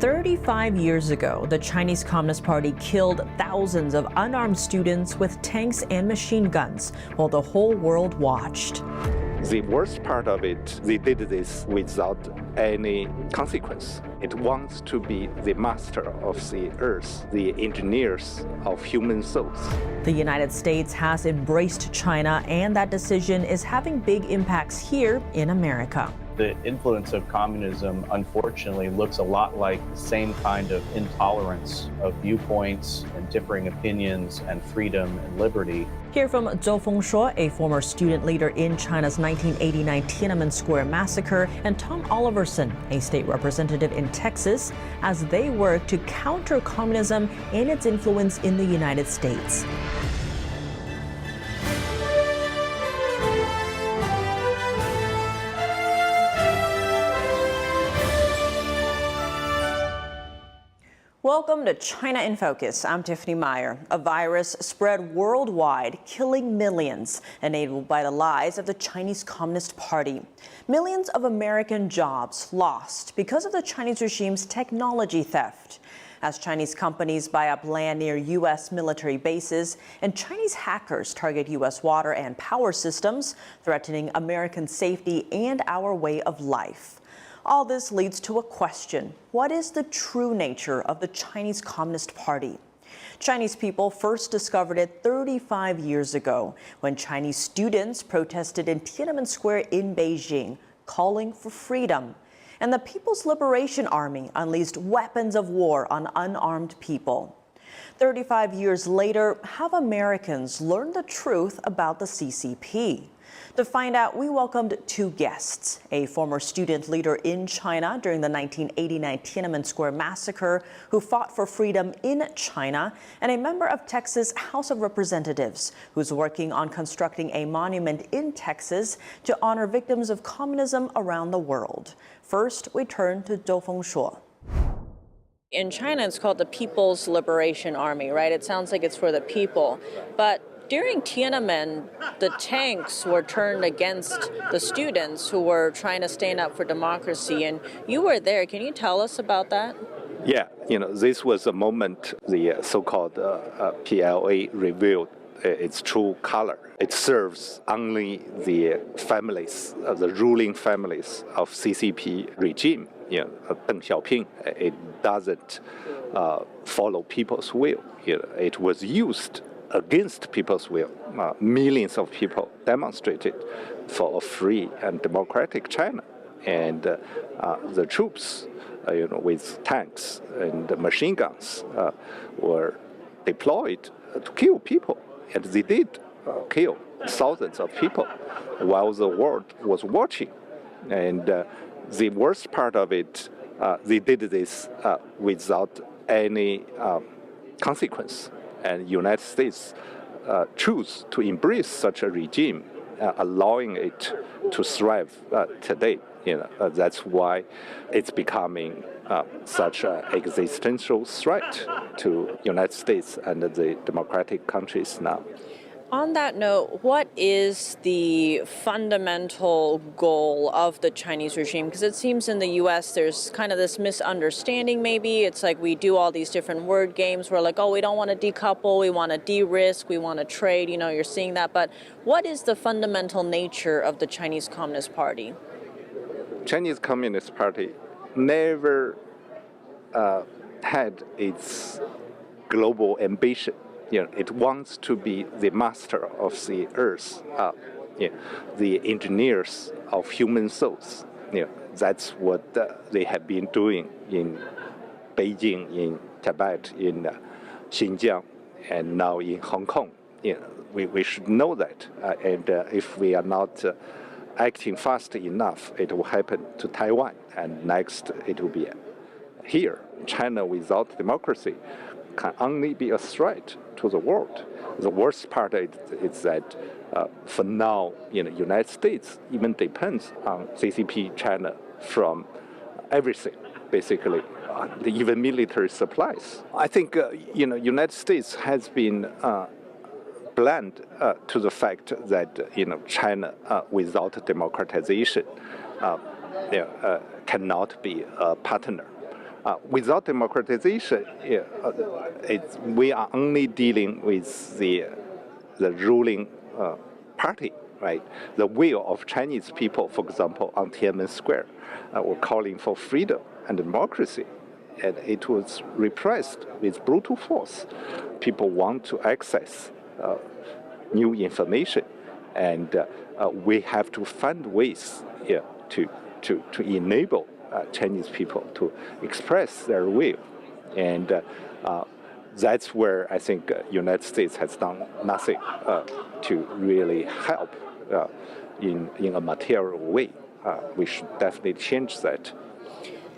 35 years ago, the Chinese Communist Party killed thousands of unarmed students with tanks and machine guns while the whole world watched. The worst part of it, they did this without any consequence. It wants to be the master of the earth, the engineers of human souls. The United States has embraced China, and that decision is having big impacts here in America. The influence of communism, unfortunately, looks a lot like the same kind of intolerance of viewpoints and differing opinions and freedom and liberty. Hear from Zhou Fengshuo, a former student leader in China's 1989 Tiananmen Square massacre, and Tom Oliverson, a state representative in Texas, as they work to counter communism and its influence in the United States. Welcome to China in Focus. I'm Tiffany Meyer. A virus spread worldwide, killing millions, enabled by the lies of the Chinese Communist Party. Millions of American jobs lost because of the Chinese regime's technology theft. As Chinese companies buy up land near U.S. military bases, and Chinese hackers target U.S. water and power systems, threatening American safety and our way of life. All this leads to a question. What is the true nature of the Chinese Communist Party? Chinese people first discovered it 35 years ago when Chinese students protested in Tiananmen Square in Beijing, calling for freedom. And the People's Liberation Army unleashed weapons of war on unarmed people. 35 years later, have Americans learned the truth about the CCP? To find out, we welcomed two guests, a former student leader in China during the 1989 Tiananmen Square massacre who fought for freedom in China, and a member of Texas House of Representatives who's working on constructing a monument in Texas to honor victims of communism around the world. First, we turn to Zhou Fengshuo. In China, it's called the People's Liberation Army, right? It sounds like it's for the people, but during Tiananmen, the tanks were turned against the students who were trying to stand up for democracy, and you were there. Can you tell us about that? Yeah, this was a moment the so-called PLA revealed its true color. It serves only the families, the ruling families of CCP regime. Deng Xiaoping, it doesn't follow people's will. It was used against people's will. Millions of people demonstrated for a free and democratic China. And the troops, with tanks and machine guns, were deployed to kill people. And they did kill thousands of people while the world was watching. And the worst part of it, they did this without any consequence. And the United States choose to embrace such a regime, allowing it to thrive today. That's why it's becoming such an existential threat to the United States and the democratic countries now. On that note, what is the fundamental goal of the Chinese regime? Because it seems in the U.S. there's kind of this misunderstanding maybe. It's like we do all these different word games. We're like, oh, we don't want to decouple, we want to de-risk, we want to trade. You're seeing that. But what is the fundamental nature of the Chinese Communist Party? Chinese Communist Party never had its global ambition. It wants to be the master of the earth, the engineers of human souls. That's what they have been doing in Beijing, in Tibet, in Xinjiang, and now in Hong Kong. We should know that. And if we are not acting fast enough, it will happen to Taiwan. And next, it will be here. China without democracy can only be a threat to the world. The worst part is that for now, United States even depends on CCP China from everything, basically, even military supplies. I think, United States has been blind to the fact that, China without democratization cannot be a partner. Without democratization, we are only dealing with the ruling party, right? The will of Chinese people, for example, on Tiananmen Square, were calling for freedom and democracy, and it was repressed with brutal force. People want to access new information, and we have to find ways to enable Chinese people to express their will, and that's where I think United States has done nothing to really help in a material way. We should definitely change that.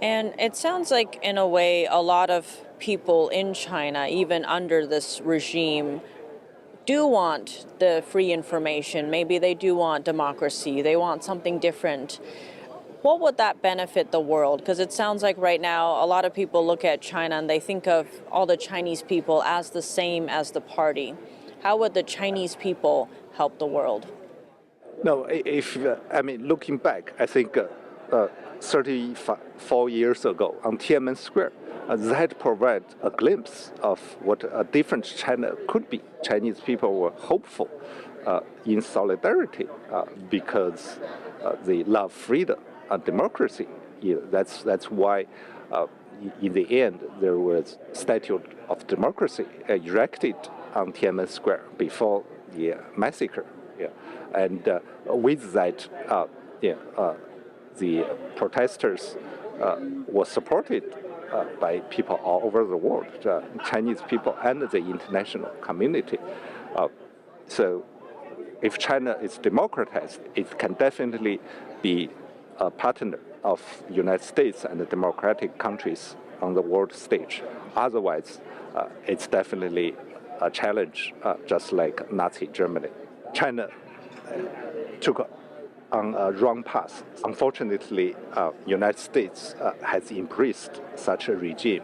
And it sounds like, in a way, a lot of people in China, even under this regime, do want the free information. Maybe they do want democracy. They want something different. What would that benefit the world? Because it sounds like right now a lot of people look at China and they think of all the Chinese people as the same as the party. How would the Chinese people help the world? No, looking back, I think 34 years ago on Tiananmen Square, that provided a glimpse of what a different China could be. Chinese people were hopeful in solidarity because they love freedom and democracy. That's why in the end there was a statue of democracy erected on Tiananmen Square before the massacre. And with that, the protesters were supported by people all over the world, Chinese people and the international community. So if China is democratized, it can definitely be a partner of the United States and the democratic countries on the world stage. Otherwise, it's definitely a challenge, just like Nazi Germany. China took on a wrong path. Unfortunately, United States has embraced such a regime.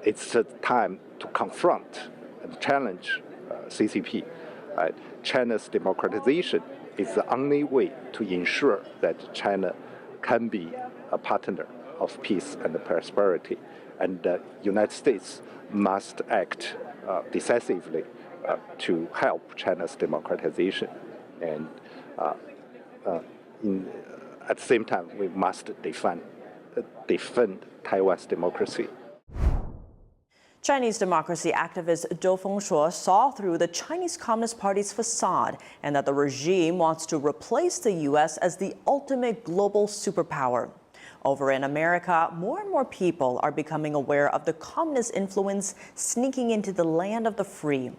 It's the time to confront and challenge CCP. China's democratization is the only way to ensure that China can be a partner of peace and prosperity. And the United States must act decisively to help China's democratization. And at the same time, we must defend Taiwan's democracy. Chinese democracy activist周锋锁 saw through the Chinese Communist Party's facade and that the regime wants to replace the U.S. as the ultimate global superpower. Over in America, more and more people are becoming aware of the communist influence sneaking into the land of the free.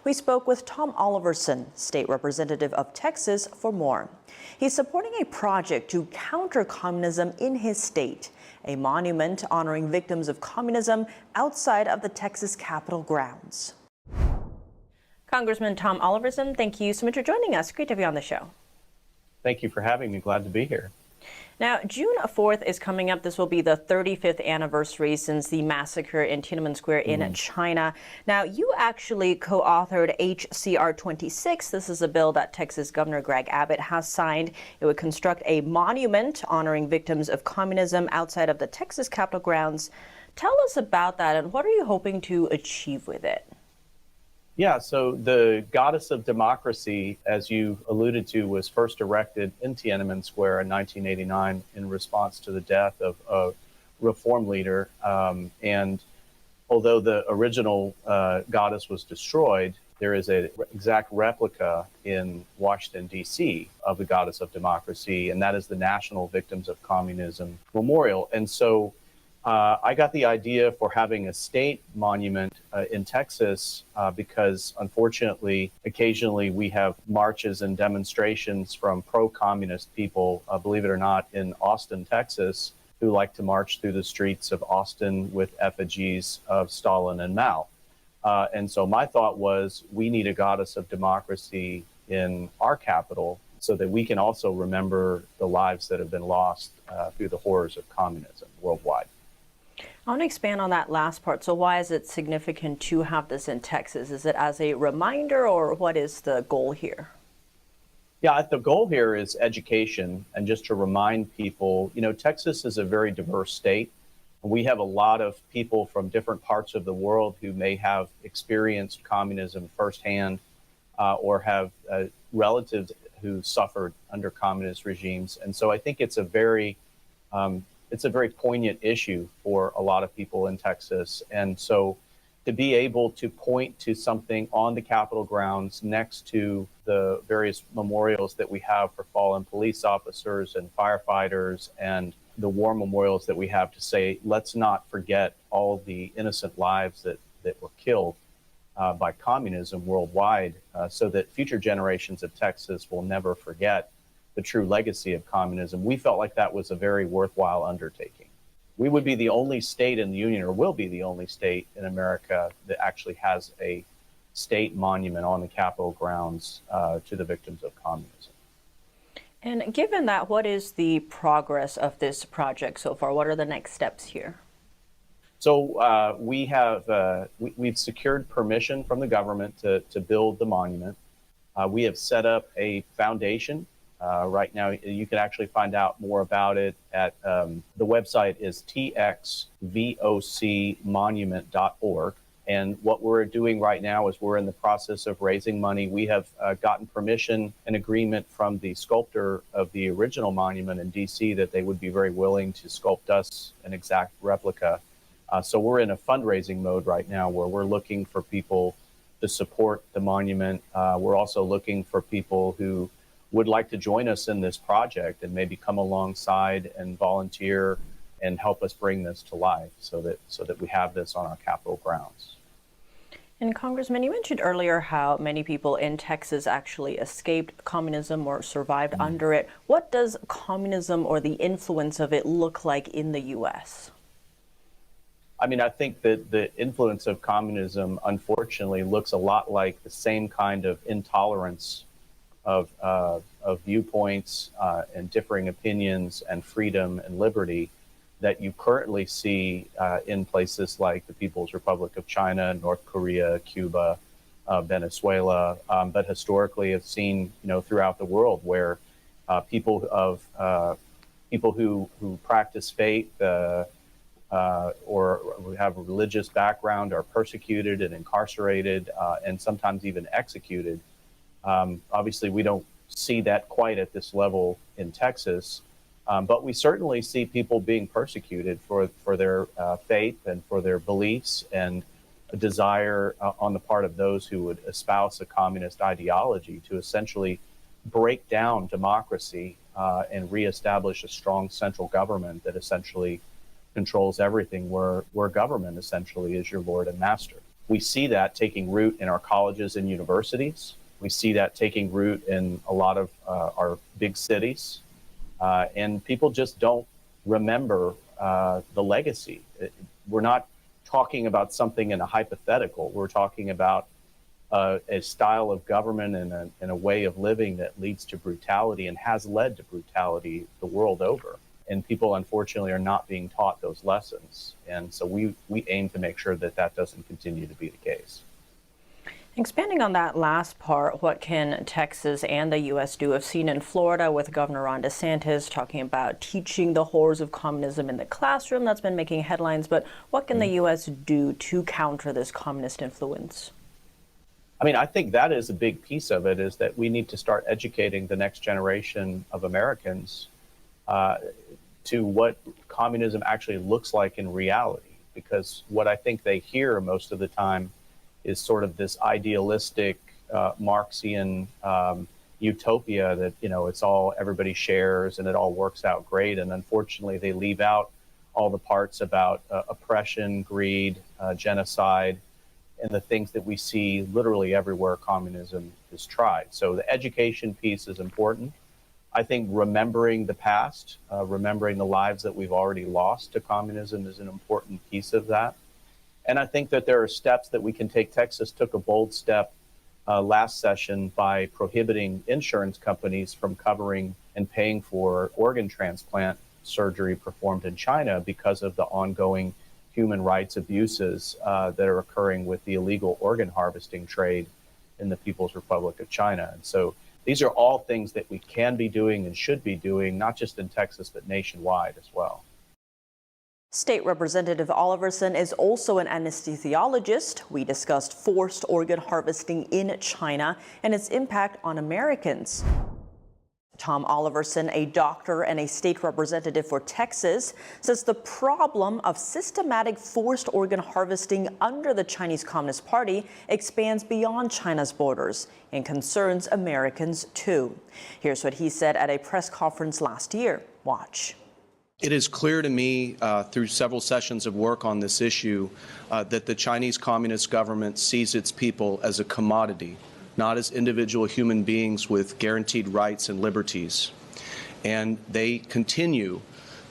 We spoke with Tom Oliverson, state representative of Texas, for more. He's supporting a project to counter communism in his state, a monument honoring victims of communism outside of the Texas Capitol grounds. Congressman Tom Oliverson, thank you so much for joining us. Great to have you on the show. Thank you for having me. Glad to be here. Now, June 4th is coming up. This will be the 35th anniversary since the massacre in Tiananmen Square in China. Now, you actually co-authored HCR 26. This is a bill that Texas Governor Greg Abbott has signed. It would construct a monument honoring victims of communism outside of the Texas Capitol grounds. Tell us about that, and what are you hoping to achieve with it? Yeah, so the Goddess of Democracy, as you alluded to, was first erected in Tiananmen Square in 1989 in response to the death of a reform leader. And although the original goddess was destroyed, there is an exact replica in Washington, D.C. of the Goddess of Democracy, and that is the National Victims of Communism Memorial. And so I got the idea for having a state monument in Texas because, unfortunately, occasionally we have marches and demonstrations from pro-communist people, believe it or not, in Austin, Texas, who like to march through the streets of Austin with effigies of Stalin and Mao. And so my thought was, we need a goddess of democracy in our capital so that we can also remember the lives that have been lost through the horrors of communism worldwide. I want to expand on that last part. So why is it significant to have this in Texas? Is it as a reminder, or what is the goal here? Yeah, the goal here is education, and just to remind people, you know, Texas is a very diverse state. We have a lot of people from different parts of the world who may have experienced communism firsthand or have relatives who suffered under communist regimes. And so I think it's a very poignant issue for a lot of people in Texas. And so to be able to point to something on the Capitol grounds next to the various memorials that we have for fallen police officers and firefighters and the war memorials that we have to say, let's not forget all the innocent lives that were killed by communism worldwide, so that future generations of Texas will never forget the true legacy of communism. We felt like that was a very worthwhile undertaking. We would be the only state in the Union, or will be the only state in America, that actually has a state monument on the Capitol grounds to the victims of communism. And given that, what is the progress of this project so far? What are the next steps here? So we've secured permission from the government to build the monument. We have set up a foundation. Right now, you can actually find out more about it at the website is txvocmonument.org. And what we're doing right now is we're in the process of raising money. We have gotten permission and agreement from the sculptor of the original monument in DC that they would be very willing to sculpt us an exact replica. So we're in a fundraising mode right now where we're looking for people to support the monument. We're also looking for people who would like to join us in this project and maybe come alongside and volunteer and help us bring this to life so that we have this on our Capitol grounds. And Congressman, you mentioned earlier how many people in Texas actually escaped communism or survived under it. What does communism or the influence of it look like in the U.S.? I mean, I think that the influence of communism, unfortunately, looks a lot like the same kind of intolerance of viewpoints and differing opinions and freedom and liberty that you currently see in places like the People's Republic of China, North Korea, Cuba, Venezuela, but historically have seen, throughout the world where people who practice faith or who have a religious background are persecuted and incarcerated and sometimes even executed. Obviously, we don't see that quite at this level in Texas, but we certainly see people being persecuted for their faith and for their beliefs, and a desire on the part of those who would espouse a communist ideology to essentially break down democracy and reestablish a strong central government that essentially controls everything, where government essentially is your lord and master. We see that taking root in our colleges and universities. We see that taking root in a lot of our big cities. And people just don't remember the legacy. We're not talking about something in a hypothetical. We're talking about a style of government and a way of living that leads to brutality and has led to brutality the world over. And people, unfortunately, are not being taught those lessons. And so we aim to make sure that that doesn't continue to be the case. Expanding on that last part, what can Texas and the U.S. do? I've seen in Florida with Governor Ron DeSantis talking about teaching the horrors of communism in the classroom. That's been making headlines. But what can the U.S. do to counter this communist influence? I mean, I think that is a big piece of it, is that we need to start educating the next generation of Americans to what communism actually looks like in reality. Because what I think they hear most of the time is sort of this idealistic Marxian utopia that, it's all everybody shares and it all works out great. And unfortunately, they leave out all the parts about oppression, greed, genocide, and the things that we see literally everywhere communism is tried. So the education piece is important. I think remembering the past, remembering the lives that we've already lost to communism is an important piece of that. And I think that there are steps that we can take. Texas took a bold step last session by prohibiting insurance companies from covering and paying for organ transplant surgery performed in China because of the ongoing human rights abuses that are occurring with the illegal organ harvesting trade in the People's Republic of China. And so these are all things that we can be doing and should be doing, not just in Texas, but nationwide as well. State Representative Oliverson is also an anesthesiologist. We discussed forced organ harvesting in China and its impact on Americans. Tom Oliverson, a doctor and a state representative for Texas, says the problem of systematic forced organ harvesting under the Chinese Communist Party expands beyond China's borders and concerns Americans too. Here's what he said at a press conference last year. Watch. It is clear to me through several sessions of work on this issue that the Chinese Communist government sees its people as a commodity, not as individual human beings with guaranteed rights and liberties. And they continue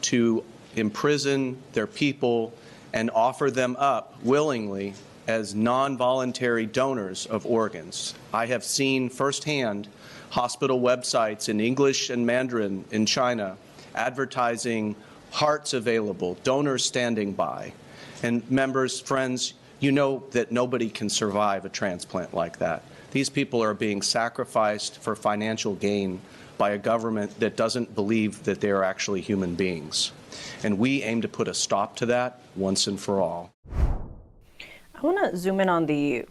to imprison their people and offer them up willingly as non-voluntary donors of organs. I have seen firsthand hospital websites in English and Mandarin in China advertising hearts available, donors standing by. And members, friends, you know that nobody can survive a transplant like that. These people are being sacrificed for financial gain by a government that doesn't believe that they are actually human beings. And we aim to put a stop to that once and for all. I want to zoom in on the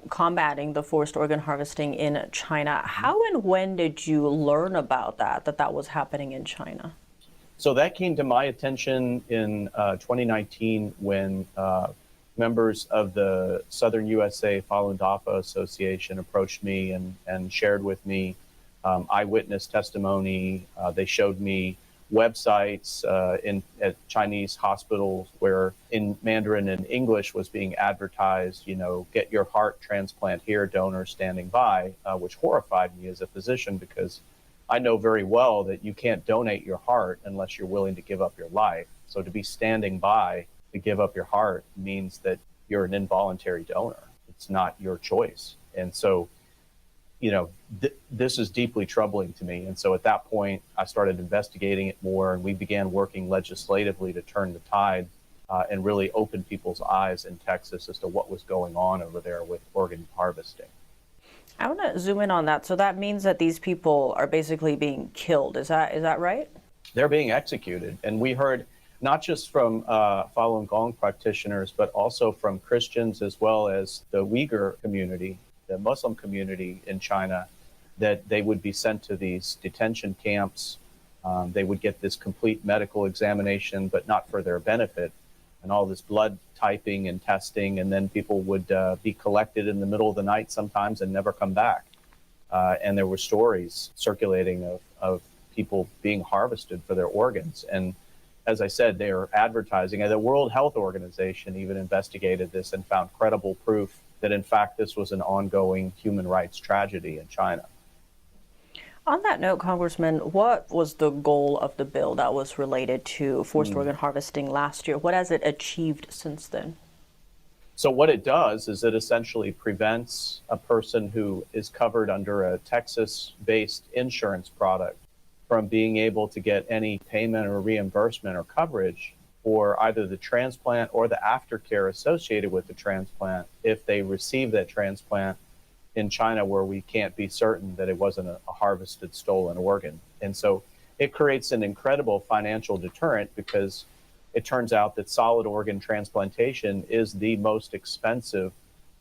combating the forced organ harvesting in China. How and when did you learn about that was happening in China? So that came to my attention in 2019 when members of the Southern USA Falun Dafa Association approached me and shared with me eyewitness testimony. They showed me websites at Chinese hospitals where in Mandarin and English was being advertised, you know, get your heart transplant here, donor standing by, which horrified me as a physician because I know very well that you can't donate your heart unless you're willing to give up your life. So to be standing by to give up your heart means that you're an involuntary donor. It's not your choice. And so, you know, this is deeply troubling to me. And so at that point, I started investigating it more, and we began working legislatively to turn the tide and really open people's eyes in Texas as to what was going on over there with organ harvesting. I want to zoom in on that. So that means that these people are basically being killed. Is that right? They're being executed. And we heard not just from Falun Gong practitioners, but also from Christians as well as the Uyghur community, the Muslim community in China, that they would be sent to these detention camps. They would get this complete medical examination, but not for their benefit, and all this blood typing and testing, and then people would be collected in the middle of the night sometimes and never come back. And there were stories circulating of people being harvested for their organs. And as I said, they are advertising, and the World Health Organization even investigated this and found credible proof that in fact this was an ongoing human rights tragedy in China. On that note, Congressman, what was the goal of the bill that was related to forced organ harvesting last year? What has it achieved since then? So what it does is it essentially prevents a person who is covered under a Texas-based insurance product from being able to get any payment or reimbursement or coverage for either the transplant or the aftercare associated with the transplant if they receive that transplant in China where we can't be certain that it wasn't a harvested, stolen organ. And so it creates an incredible financial deterrent because it turns out that solid organ transplantation is the most expensive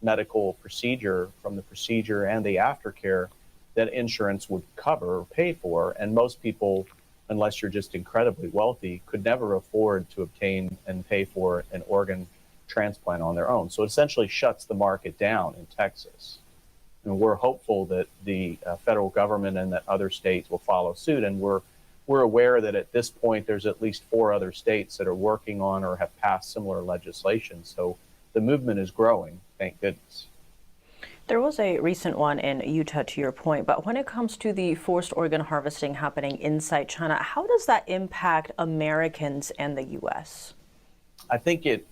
medical procedure from the procedure and the aftercare that insurance would cover or pay for. And most people, unless you're just incredibly wealthy, could never afford to obtain and pay for an organ transplant on their own. So it essentially shuts the market down in Texas. And we're hopeful that the federal government and that other states will follow suit. And we're aware that at this point, there's at least 4 other states that are working on or have passed similar legislation. So the movement is growing, thank goodness. There was a recent one in Utah, to your point, but when it comes to the forced organ harvesting happening inside China, how does that impact Americans and the U.S.? I think it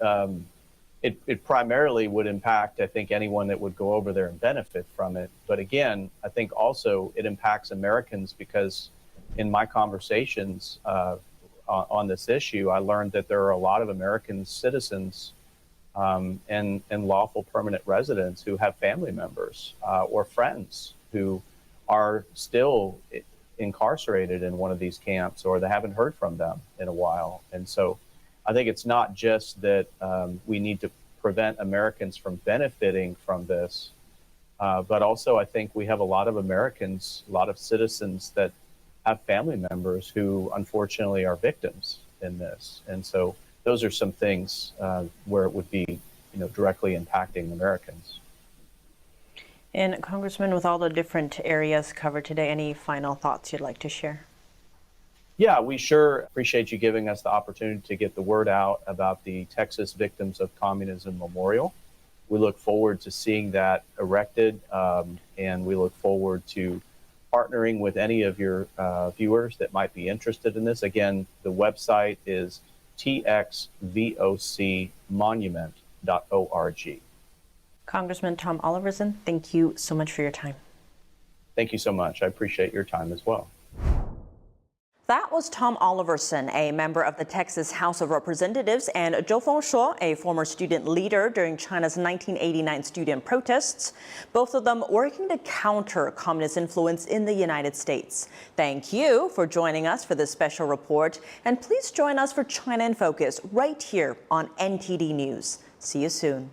primarily would impact, I think, anyone that would go over there and benefit from it. But again, I think also it impacts Americans because in my conversations on this issue, I learned that there are a lot of American citizens and lawful permanent residents who have family members or friends who are still incarcerated in one of these camps, or they haven't heard from them in a while. And so I think it's not just that we need to prevent Americans from benefiting from this, but also I think we have a lot of Americans, a lot of citizens that have family members who unfortunately are victims in this. And so those are some things where it would be, directly impacting Americans. And Congressman, with all the different areas covered today, any final thoughts you'd like to share? Yeah, we sure appreciate you giving us the opportunity to get the word out about the Texas Victims of Communism Memorial. We look forward to seeing that erected, and we look forward to partnering with any of your viewers that might be interested in this. Again, the website is txvocmonument.org. Congressman Tom Oliverson, thank you so much for your time. Thank you so much. I appreciate your time as well. That was Tom Oliverson, a member of the Texas House of Representatives, and周锋锁, a former student leader during China's 1989 student protests, both of them working to counter communist influence in the United States. Thank you for joining us for this special report, and please join us for China in Focus right here on NTD News. See you soon.